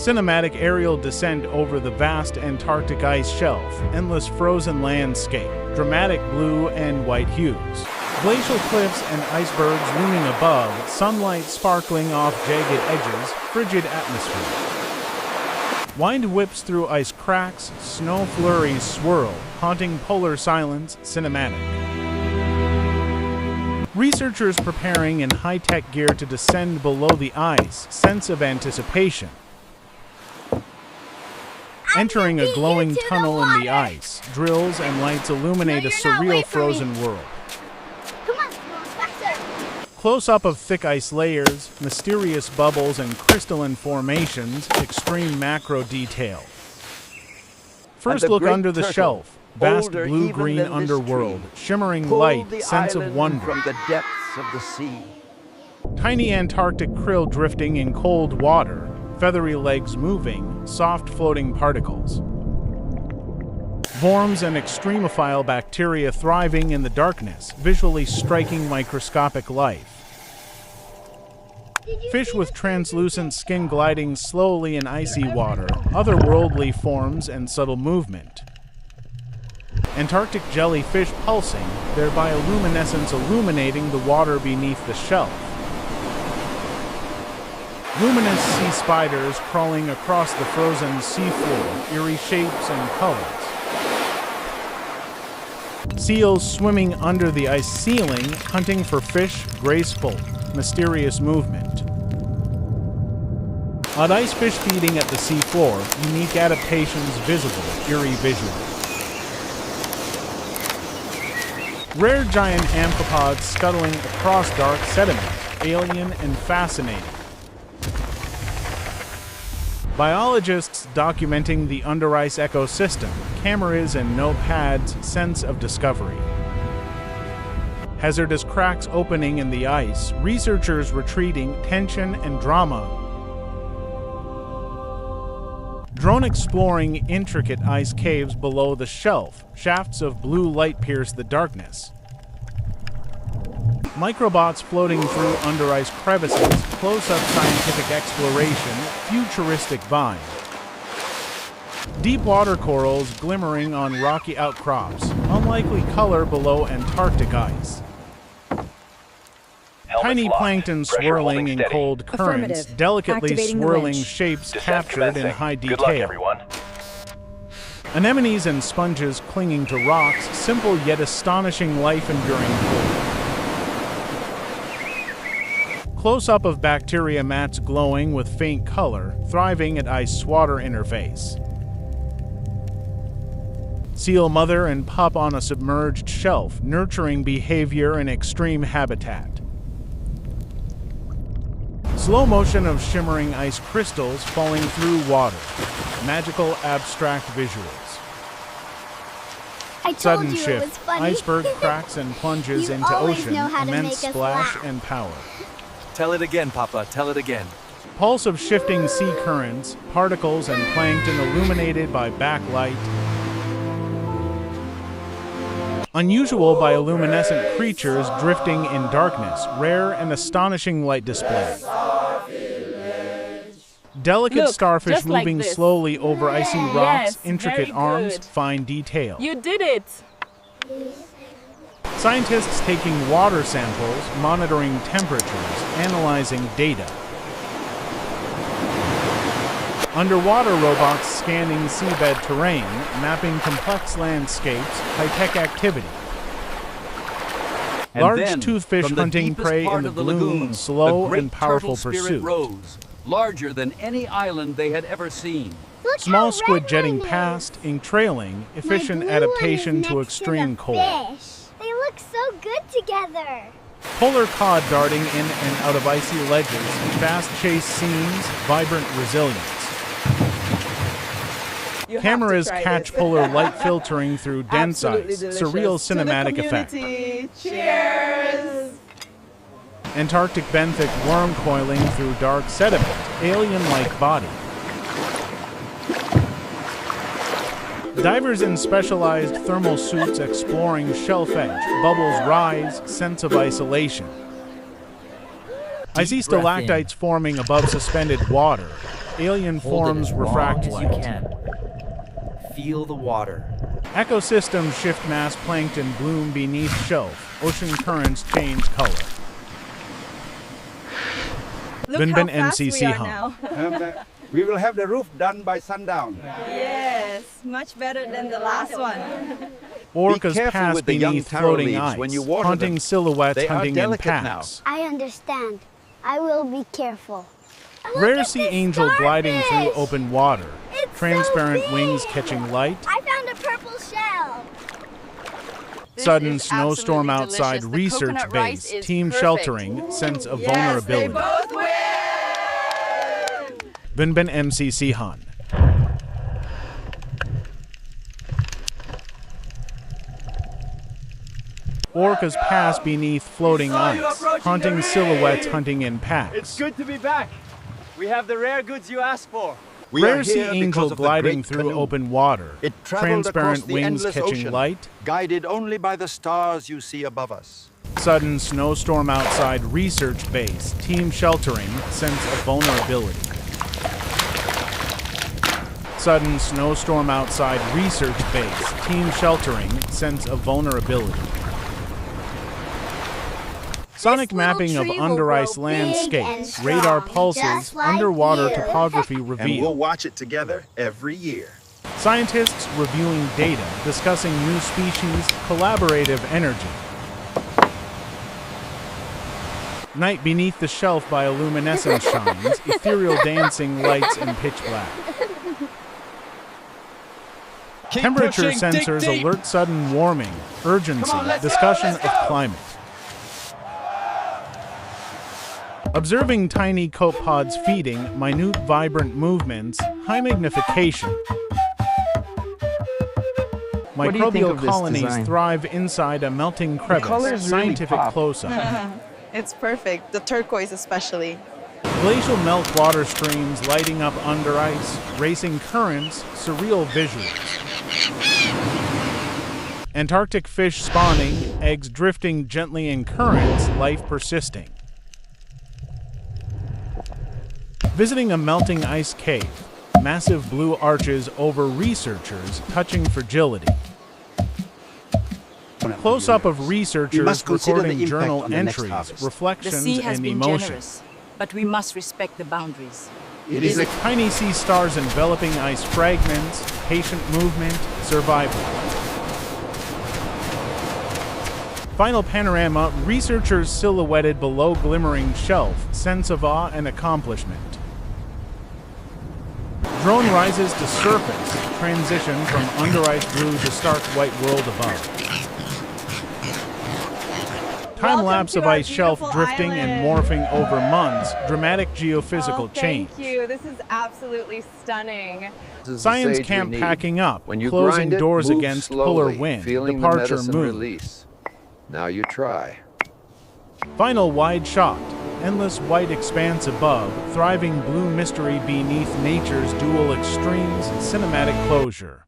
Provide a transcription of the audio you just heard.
Cinematic aerial descent over the vast Antarctic ice shelf, endless frozen landscape, dramatic blue and white hues. Glacial cliffs and icebergs looming above, sunlight sparkling off jagged edges, frigid atmosphere. Wind whips through ice cracks, snow flurries swirl, haunting polar silence, cinematic. Researchers preparing in high-tech gear to descend below the ice, sense of anticipation. Entering a glowing tunnel in the ice, drills and lights illuminate a surreal frozen world. Come on, faster. Close-up of thick ice layers, mysterious bubbles and crystalline formations, extreme macro detail. First look under the shelf, vast blue-green underworld, shimmering light, sense of wonder. From the depths of the sea. Tiny Antarctic krill drifting in cold water, feathery legs moving, soft floating particles. Worms and extremophile bacteria thriving in the darkness, visually striking microscopic life. Fish with translucent skin gliding slowly in icy water, otherworldly forms and subtle movement. Antarctic jellyfish pulsing, their bioluminescence illuminating the water beneath the shelf. Luminous sea spiders crawling across the frozen seafloor, eerie shapes and colors. Seals swimming under the ice ceiling, hunting for fish, graceful, mysterious movement. Odd ice fish feeding at the seafloor, unique adaptations visible, eerie visuals. Rare giant amphipods scuttling across dark sediment, alien and fascinating. Biologists documenting the under-ice ecosystem, cameras and notepads, sense of discovery. Hazardous cracks opening in the ice, researchers retreating, tension and drama. Drone exploring intricate ice caves below the shelf, shafts of blue light pierce the darkness. Microbots floating through under-ice crevices, close-up scientific exploration, futuristic vibe. Deep water corals glimmering on rocky outcrops, unlikely color below Antarctic ice. Tiny plankton swirling in cold currents, delicately swirling shapes captured in high detail. Good luck, everyone. Anemones and sponges clinging to rocks, simple yet astonishing life enduring cold. Close-up of bacteria mats glowing with faint color, thriving at ice-water interface. Seal mother and pup on a submerged shelf, nurturing behavior in extreme habitat. Slow motion of shimmering ice crystals falling through water. Magical abstract visuals. Sudden shift, iceberg cracks and plunges You into always ocean, know how to immense make us splash laugh. and power. Tell it again, Papa. Tell it again. Pulse of shifting sea currents, particles and plankton illuminated by backlight. Unusual bioluminescent creatures drifting in darkness, rare and astonishing light display. Delicate Look, starfish just like moving this. slowly over icy rocks, Yes, intricate very arms, good. fine detail. You did it! Scientists taking water samples, monitoring temperatures, analyzing data. Underwater robots scanning seabed terrain, mapping complex landscapes, high-tech activity. And Large then, toothfish from the hunting deepest prey part in the of the gloom, lagoon, slow the great and powerful turtle spirit pursuit. rose, larger than any island they had ever seen. Look Small how squid red jetting mine is. past, ink trailing, My efficient blue one adaptation is to next extreme the cold. fish. They look so good together. Polar cod darting in and out of icy ledges, fast chase scenes, vibrant resilience. You have Cameras to try catch this. polar light filtering through dense Absolutely ice, delicious. surreal To the cinematic effect. community. Cheers! Antarctic benthic worm coiling through dark sediment, alien-like body. Divers in specialized thermal suits exploring shelf edge, bubbles rise, sense of isolation. I see stalactites forming above suspended water. Alien forms refract as light. you can. Feel the water. Ecosystems shift mass plankton bloom beneath shelf. Ocean currents change color. Look how fast we MCC are hum. now. We will have the roof done by sundown. Yes, much better than the last one. Orcas careful pass with the young beneath taro floating leaves ice, when you water hunting them. silhouettes, They are hunting in delicate packs. I understand. I will be careful. Rare at sea this angel gliding through starfish! open water. It's Transparent so wings big! catching light. I found a purple shell. Sudden snowstorm outside research base. Team sheltering. Sense of vulnerability. They both win! MCC Han. Orcas pass beneath floating ice, hunting silhouettes, hunting in packs. It's good to be back. We have the rare goods you asked for. We Rare are sea here angel because of the gliding great through canoe. open water. It traveled across Transparent the wings endless catching ocean, light. guided only by the stars you see above us. Sudden snowstorm outside research base. Team sheltering. Sense of vulnerability. Sudden snowstorm outside research base. Team sheltering. Sense of vulnerability. Sonic This mapping of little tree will under ice grow big and landscapes. strong, Radar just pulses. like Underwater you. topography And we'll revealed. watch it together every year. Scientists reviewing data, discussing new species, collaborative energy. Night beneath the shelf bioluminescence shines, ethereal dancing lights in pitch black. Temperature sensors alert sudden warming, urgency, discussion of climate. Observing tiny copepods feeding, minute vibrant movements, high magnification. What do you think Microbial of this colonies design? thrive inside a melting crevice. colors really Scientific pop. close-up. It's perfect, the turquoise especially. Glacial meltwater streams lighting up under ice, racing currents, surreal visuals. Antarctic fish spawning, eggs drifting gently in currents, life persisting. Visiting a melting ice cave, massive blue arches over researchers touching fragility. Close-up of researchers must consider the recording impact journal on the next entries, harvest. The reflections, sea has and been emotions. generous, but we must respect the boundaries. It is a Tiny sea stars enveloping ice fragments, patient movement, survival. Final panorama, researchers silhouetted below glimmering shelf, sense of awe and accomplishment. Drone rises to surface, transition from under ice blue to stark white world above. Time lapse of ice shelf drifting and morphing over months, dramatic geophysical change. Thank you. This is absolutely stunning. Science camp packing up, When you closing grind it, doors move against slowly, polar wind, feeling the departure medicine mood. release. Now you try. Final wide shot, endless white expanse above, thriving blue mystery beneath nature's dual extremes, cinematic closure.